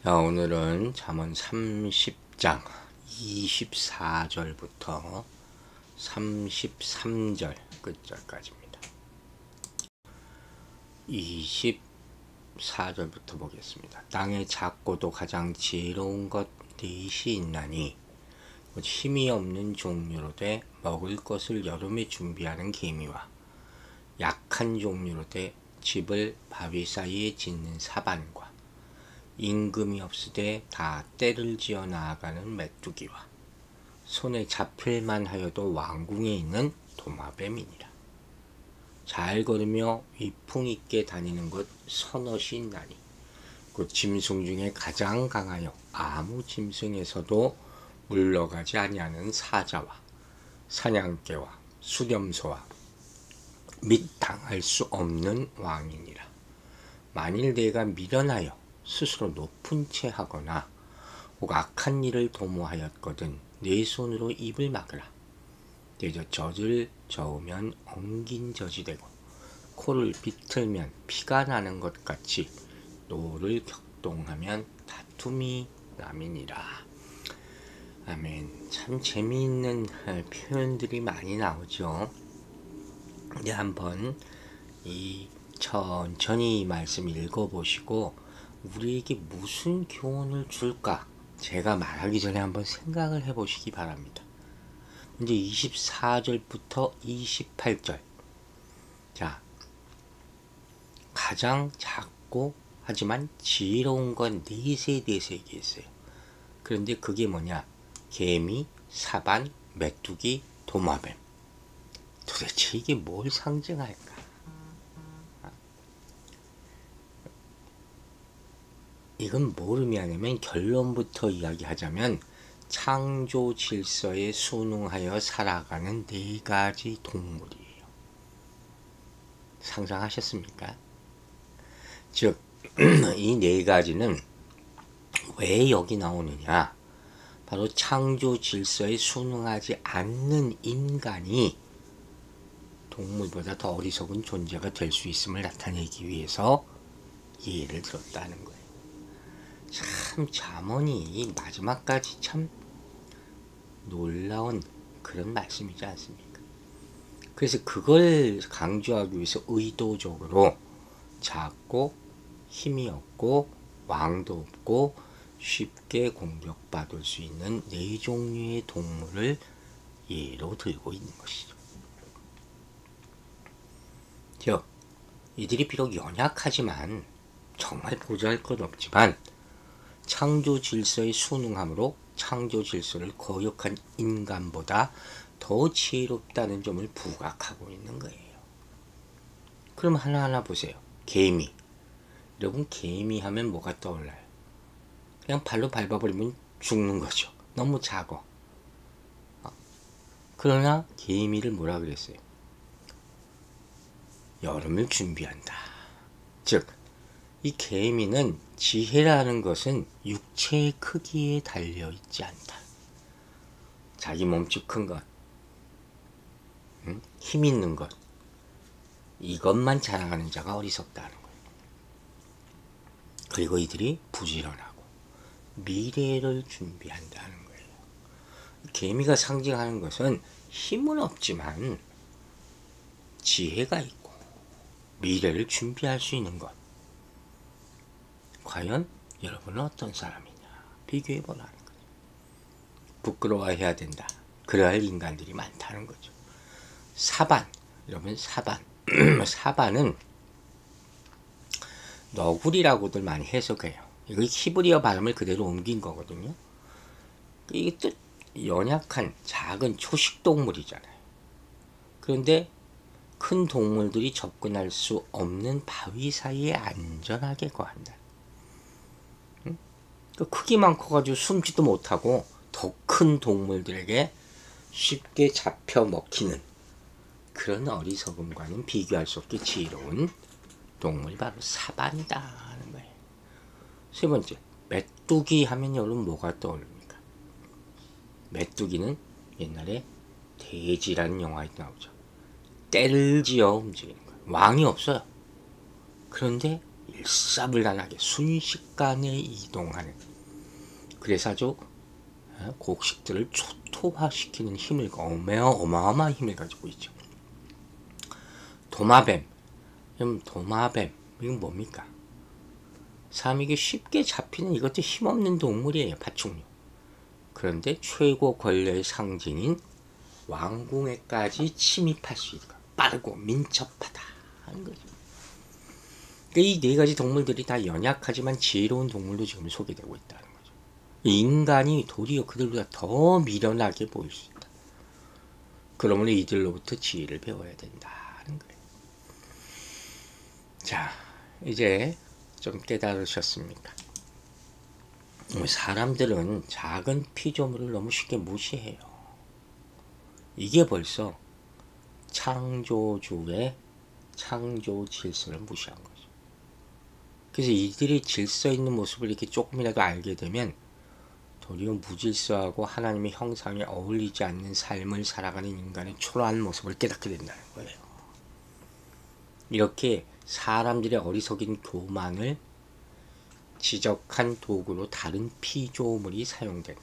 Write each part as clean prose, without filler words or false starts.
자, 오늘은 잠언 30장 24절부터 33절 끝절까지입니다. 24절부터 보겠습니다. 땅에 작고도 가장 지혜로운 것 넷이 있나니 힘이 없는 종류로 돼 먹을 것을 여름에 준비하는 개미와 약한 종류로 돼 집을 바위 사이에 짓는 사반과 임금이 없으되 다 때를 지어 나아가는 메뚜기와 손에 잡힐만 하여도 왕궁에 있는 도마뱀이니라. 잘 걸으며 위풍 있게 다니는 것 서넛이 있나니 그 짐승 중에 가장 강하여 아무 짐승에서도 물러가지 아니하는 사자와 사냥개와 수렴소와 및 당할 수 없는 왕이니라. 만일 내가 미련하여 스스로 높은 채 하거나 혹 악한 일을 도모하였거든 내 손으로 입을 막으라. 내저 젖을 저으면 엉긴 젖이 되고 코를 비틀면 피가 나는 것 같이 노를 격동하면 다툼이 남이니라. 아멘. 참 재미있는 표현들이 많이 나오죠. 이제 한번 천천히 이 말씀 읽어보시고 우리에게 무슨 교훈을 줄까? 제가 말하기 전에 한번 생각을 해보시기 바랍니다. 이제 24절부터 28절. 자, 가장 작고 하지만 지혜로운 건 넷에 대해서 얘기했어요. 그런데 그게 뭐냐? 개미, 사반, 메뚜기, 도마뱀. 도대체 이게 뭘 상징할까? 이건 뭘 의미하냐면 결론부터 이야기하자면 창조 질서에 순응하여 살아가는 네 가지 동물이에요. 상상하셨습니까? 즉, 이 네 가지는 왜 여기 나오느냐? 바로 창조 질서에 순응하지 않는 인간이 동물보다 더 어리석은 존재가 될 수 있음을 나타내기 위해서 예를 들었다는 거예요. 참 잠언이 마지막까지 참 놀라운 그런 말씀이지 않습니까? 그래서 그걸 강조하기 위해서 의도적으로 작고 힘이 없고 왕도 없고 쉽게 공격받을 수 있는 네 종류의 동물을 예로 들고 있는 것이죠. 즉, 이들이 비록 연약하지만 정말 보잘것없지만 창조 질서에 순응함으로 창조 질서를 거역한 인간보다 더 지혜롭다는 점을 부각하고 있는 거예요. 그럼 하나하나 보세요. 개미. 여러분, 개미 하면 뭐가 떠올라요? 그냥 발로 밟아버리면 죽는 거죠. 너무 작아. 그러나 개미를 뭐라 그랬어요? 여름을 준비한다. 즉, 이 개미는 지혜라는 것은 육체의 크기에 달려있지 않다. 자기 몸집 큰 것, 힘 있는 것, 이것만 자랑하는 자가 어리석다는 거예요. 그리고 이들이 부지런하고 미래를 준비한다는 거예요. 개미가 상징하는 것은 힘은 없지만 지혜가 있고 미래를 준비할 수 있는 것. 과연 여러분은 어떤 사람이냐? 비교해보라는 거죠. 부끄러워해야 된다. 그래야 할 인간들이 많다는 거죠. 사반. 여러분, 사반. 사반은 너구리라고들 많이 해석해요. 이거 히브리어 발음을 그대로 옮긴 거거든요. 이게 또 연약한 작은 초식동물이잖아요. 그런데 큰 동물들이 접근할 수 없는 바위 사이에 안전하게 거한다. 크기만 커가지고 숨지도 못하고 더 큰 동물들에게 쉽게 잡혀 먹히는 그런 어리석음과는 비교할 수 없게 지혜로운 동물이 바로 사반이다 하는 거예요. 세 번째, 메뚜기 하면 여러분 뭐가 떠오릅니까? 메뚜기는 옛날에 돼지라는 영화에 나오죠. 때를 지어 움직이는 거예요. 왕이 없어요. 그런데 일사불란하게 순식간에 이동하는, 그래서 아주 곡식들을 초토화시키는 힘을, 어마어마한 힘을 가지고 있죠. 도마뱀. 도마뱀 이건 뭡니까? 사람에게 쉽게 잡히는 이것도 힘없는 동물이에요. 파충류. 그런데 최고 권력의 상징인 왕궁에까지 침입할 수 있고 빠르고 민첩하다 하는 거죠. 이 네 가지 동물들이 다 연약하지만 지혜로운 동물로 지금 소개되고 있다는 거죠. 인간이 도리어 그들보다 더 미련하게 보일 수 있다. 그러므로 이들로부터 지혜를 배워야 된다는 거예요. 자, 이제 좀 깨달으셨습니까? 사람들은 작은 피조물을 너무 쉽게 무시해요. 이게 벌써 창조주의 창조 질서를 무시한 거죠. 그래서 이들이 질서 있는 모습을 이렇게 조금이라도 알게 되면 도리어 무질서하고 하나님의 형상에 어울리지 않는 삶을 살아가는 인간의 초라한 모습을 깨닫게 된다는 거예요. 이렇게 사람들의 어리석인 교만을 지적한 도구로 다른 피조물이 사용되는,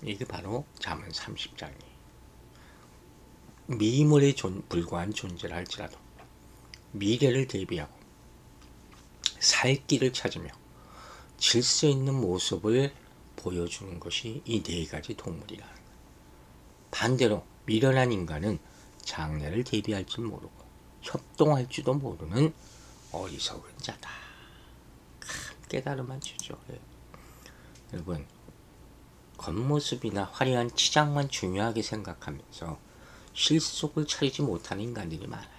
이게 바로 잠언 30장이에요. 미물에 불과한 존재를 할지라도 미래를 대비하고 살 길을 찾으며 질서 있는 모습을 보여주는 것이 이 네 가지 동물이라는 거예요. 반대로 미련한 인간은 장래를 대비할 줄 모르고 협동할 줄도 모르는 어리석은 자다. 큰 깨달음만 주죠. 여러분, 겉모습이나 화려한 치장만 중요하게 생각하면서 실속을 차리지 못하는 인간들이 많아요.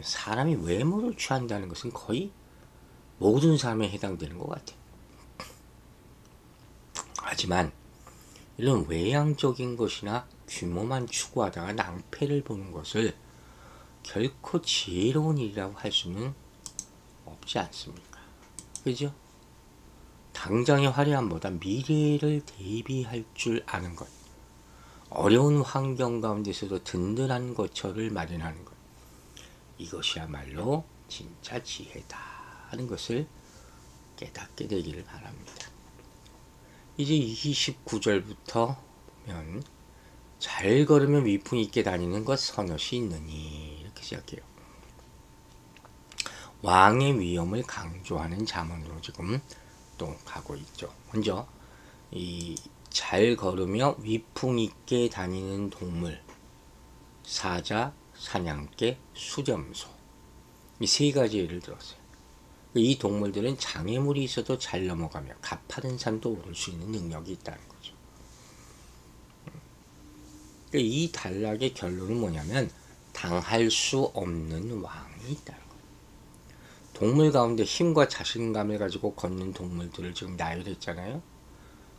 사람이 외모를 취한다는 것은 거의 모든 사람에 해당되는 것 같아요. 하지만 이런 외향적인 것이나 규모만 추구하다가 낭패를 보는 것을 결코 지혜로운 일이라고 할 수는 없지 않습니까? 그죠? 당장의 화려함보다 미래를 대비할 줄 아는 것, 어려운 환경 가운데서도 든든한 거처를 마련하는 것, 이것이야말로 진짜 지혜다 하는 것을 깨닫게 되기를 바랍니다. 이제 29절부터 보면 잘 걸으면 위풍 있게 다니는 것 서너시 있느니, 이렇게 시작해요. 왕의 위엄을 강조하는 잠언으로 지금 또 가고 있죠. 먼저 이 잘 걸으며 위풍 있게 다니는 동물, 사자, 사냥개, 수렴소, 이 세 가지 예를 들었어요. 이 동물들은 장애물이 있어도 잘 넘어가며 가파른 산도 오를 수 있는 능력이 있다는 거죠. 이 단락의 결론은 뭐냐면 당할 수 없는 왕이 있다는 거예요. 동물 가운데 힘과 자신감을 가지고 걷는 동물들을 지금 나열했잖아요.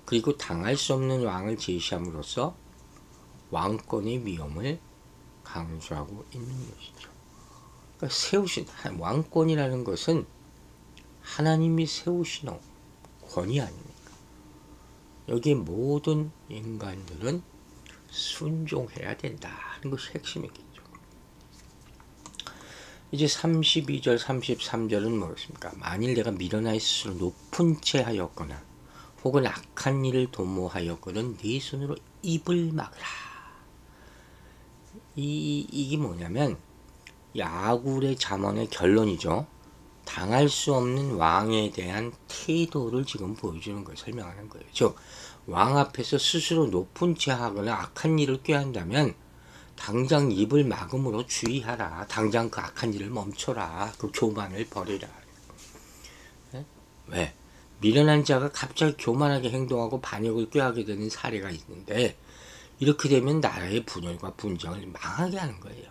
그리고 당할 수 없는 왕을 제시함으로써 왕권의 위엄을 강조하고 있는 것이죠. 그러니까 세우신 왕권이라는 것은 하나님이 세우신 권위 아닙니까? 여기 모든 인간들은 순종해야 된다 하는 것이 핵심이겠죠. 이제 32절 33절은 뭐였습니까? 만일 내가 미련하여 스스로 높은 채 하였거나 혹은 악한 일을 도모하였거든 네 손으로 입을 막으라. 이게 뭐냐면 야굴의 잠언의 결론이죠. 당할 수 없는 왕에 대한 태도를 지금 보여주는 걸 설명하는 거예요. 즉 왕 앞에서 스스로 높은 채 하거나 악한 일을 꾀한다면 당장 입을 막음으로 주의하라. 당장 그 악한 일을 멈춰라. 그 교만을 버리라. 왜? 미련한 자가 갑자기 교만하게 행동하고 반역을 꾀하게 되는 사례가 있는데 이렇게 되면 나라의 분열과 분쟁을 망하게 하는 거예요.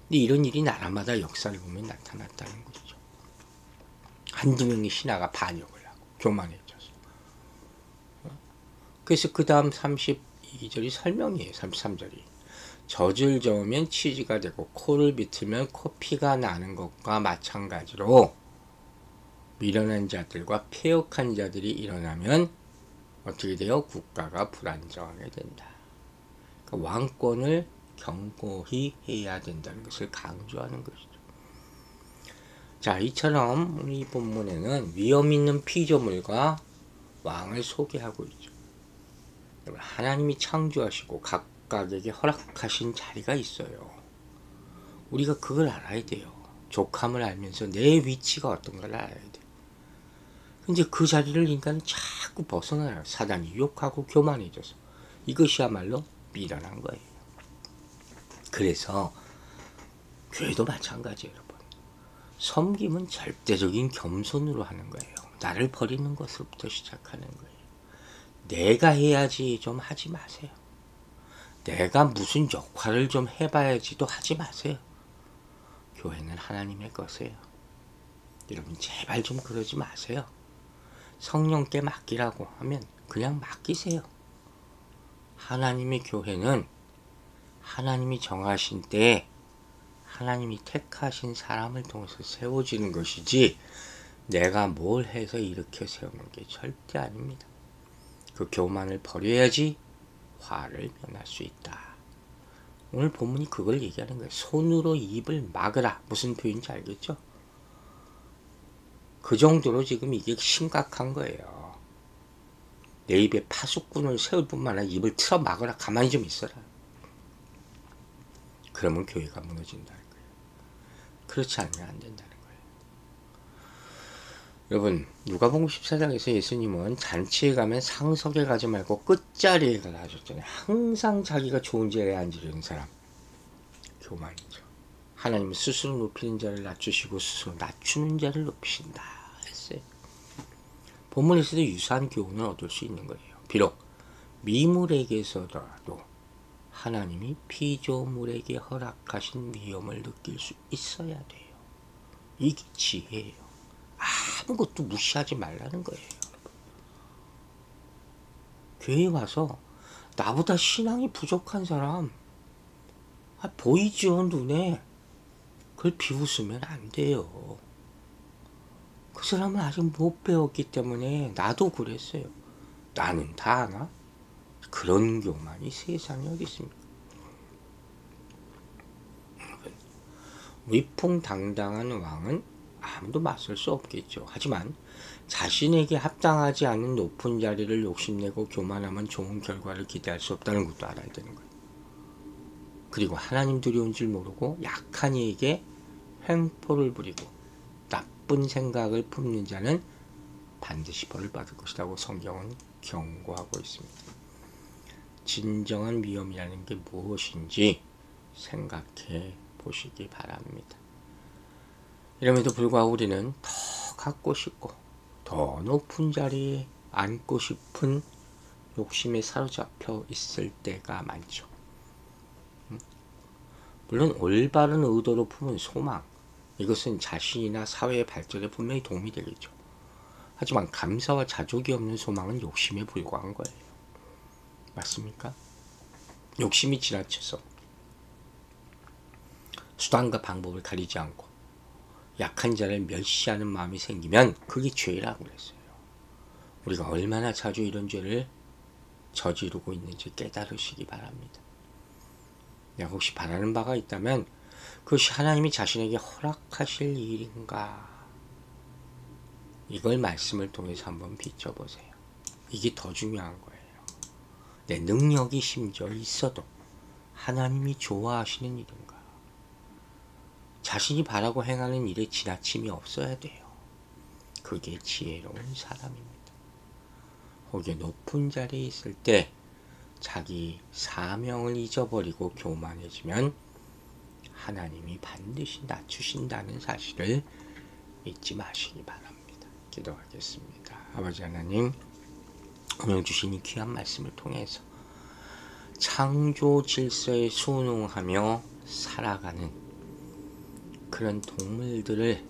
근데 이런 일이 나라마다 역사를 보면 나타났다는 거죠. 한두 명의 신하가 반역을 하고 교만해져서. 그래서 그 다음 32절이 설명이에요. 33절이. 젖을 저으면 치즈가 되고 코를 비틀면 코피가 나는 것과 마찬가지로 미련한 자들과 패역한 자들이 일어나면 어떻게 돼요? 국가가 불안정하게 된다. 그러니까 왕권을 경고히 해야 된다는 것을 강조하는 것이죠. 자, 이처럼 이 본문에는 위험 있는 피조물과 왕을 소개하고 있죠. 하나님이 창조하시고 각각에게 허락하신 자리가 있어요. 우리가 그걸 알아야 돼요. 족함을 알면서 내 위치가 어떤 걸 알아야 돼요. 근데 그 자리를 인간은 자꾸 벗어나요. 사단이 유혹하고 교만해져서. 이것이야말로 미련한 거예요. 그래서 교회도 마찬가지예요, 여러분. 섬김은 절대적인 겸손으로 하는 거예요. 나를 버리는 것으로부터 시작하는 거예요. 내가 해야지 좀 하지 마세요. 내가 무슨 역할을 좀 해봐야지도 하지 마세요. 교회는 하나님의 것이에요. 여러분 제발 좀 그러지 마세요. 성령께 맡기라고 하면 그냥 맡기세요. 하나님의 교회는 하나님이 정하신 때에 하나님이 택하신 사람을 통해서 세워지는 것이지 내가 뭘 해서 이렇게 세우는 게 절대 아닙니다. 그 교만을 버려야지 화를 면할 수 있다. 오늘 본문이 그걸 얘기하는 거예요. 손으로 입을 막으라. 무슨 표현인지 알겠죠? 그 정도로 지금 이게 심각한 거예요. 내 입에 파수꾼을 세울 뿐만 아니라 입을 틀어 막으라. 가만히 좀 있어라. 그러면 교회가 무너진다는 거예요. 그렇지 않으면 안 된다는 거예요. 여러분 누가복음 14장에서 예수님은 잔치에 가면 상석에 가지 말고 끝자리에 가라 하셨잖아요. 항상 자기가 좋은 자리에 앉으려는 사람 교만이죠. 하나님은 스스로 높이는 자를 낮추시고 스스로 낮추는 자를 높이신다 했어요. 본문에서도 유사한 교훈을 얻을 수 있는 거예요. 비록 미물에게서라도 하나님이 피조물에게 허락하신 위험을 느낄 수 있어야 돼요. 이게 지혜예요. 아무것도 무시하지 말라는 거예요. 교회에 와서 나보다 신앙이 부족한 사람 보이죠 눈에. 그걸 비웃으면 안 돼요. 그 사람은 아직 못 배웠기 때문에 나도 그랬어요. 나는 다 아나? 그런 교만이 세상에 어디 있습니까? 위풍당당한 왕은 아무도 맞설 수 없겠죠. 하지만 자신에게 합당하지 않은 높은 자리를 욕심내고 교만하면 좋은 결과를 기대할 수 없다는 것도 알아야 되는 거예요. 그리고 하나님 두려운 줄 모르고 약한 이에게 횡포를 부리고 나쁜 생각을 품는 자는 반드시 벌을 받을 것이라고 성경은 경고하고 있습니다. 진정한 위험이라는 게 무엇인지 생각해 보시기 바랍니다. 이럼에도 불구하고 우리는 더 갖고 싶고 더 높은 자리에 앉고 싶은 욕심에 사로잡혀 있을 때가 많죠. 물론 올바른 의도로 품은 소망, 이것은 자신이나 사회의 발전에 분명히 도움이 되겠죠. 하지만 감사와 자족이 없는 소망은 욕심에 불과한 거예요. 맞습니까? 욕심이 지나쳐서 수단과 방법을 가리지 않고 약한 자를 멸시하는 마음이 생기면 그게 죄라고 그랬어요. 우리가 얼마나 자주 이런 죄를 저지르고 있는지 깨달으시기 바랍니다. 내가 혹시 바라는 바가 있다면 그것이 하나님이 자신에게 허락하실 일인가? 이걸 말씀을 통해서 한번 비춰보세요. 이게 더 중요한 거예요. 내 능력이 심지어 있어도 하나님이 좋아하시는 일인가? 자신이 바라고 행하는 일에 지나침이 없어야 돼요. 그게 지혜로운 사람입니다. 혹여 높은 자리에 있을 때 자기 사명을 잊어버리고 교만해지면 하나님이 반드시 낮추신다는 사실을 잊지 마시기 바랍니다. 기도하겠습니다. 아버지 하나님, 오늘 주신 이 귀한 말씀을 통해서 창조 질서에 순응하며 살아가는 그런 동물들을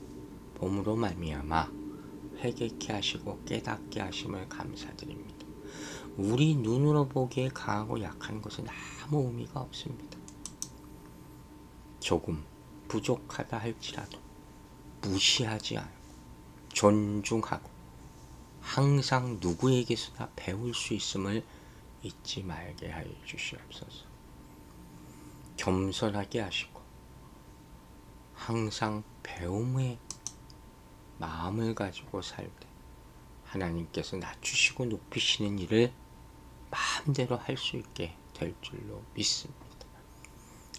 봄으로 말미암아 회개케 하시고 깨닫게 하심을 감사드립니다. 우리 눈으로 보기에 강하고 약한 것은 아무 의미가 없습니다. 조금 부족하다 할지라도 무시하지 않고 존중하고 항상 누구에게서나 배울 수 있음을 잊지 말게 하여 주시옵소서. 겸손하게 하시고 항상 배움의 마음을 가지고 살되 하나님께서 낮추시고 높이시는 일을 마음대로 할 수 있게 될 줄로 믿습니다.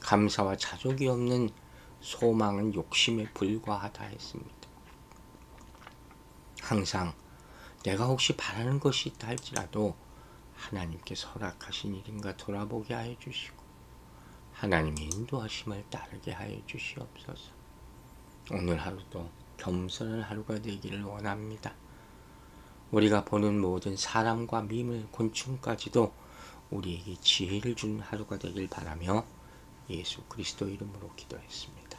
감사와 자족이 없는 소망은 욕심에 불과하다 했습니다. 항상 내가 혹시 바라는 것이 있다 할지라도 하나님께서 허락하신 일인가 돌아보게 하여 주시고 하나님의 인도하심을 따르게 하여 주시옵소서. 오늘 하루도 겸손한 하루가 되기를 원합니다. 우리가 보는 모든 사람과 미물, 곤충까지도 우리에게 지혜를 주는 하루가 되길 바라며 예수 그리스도 이름으로 기도했습니다.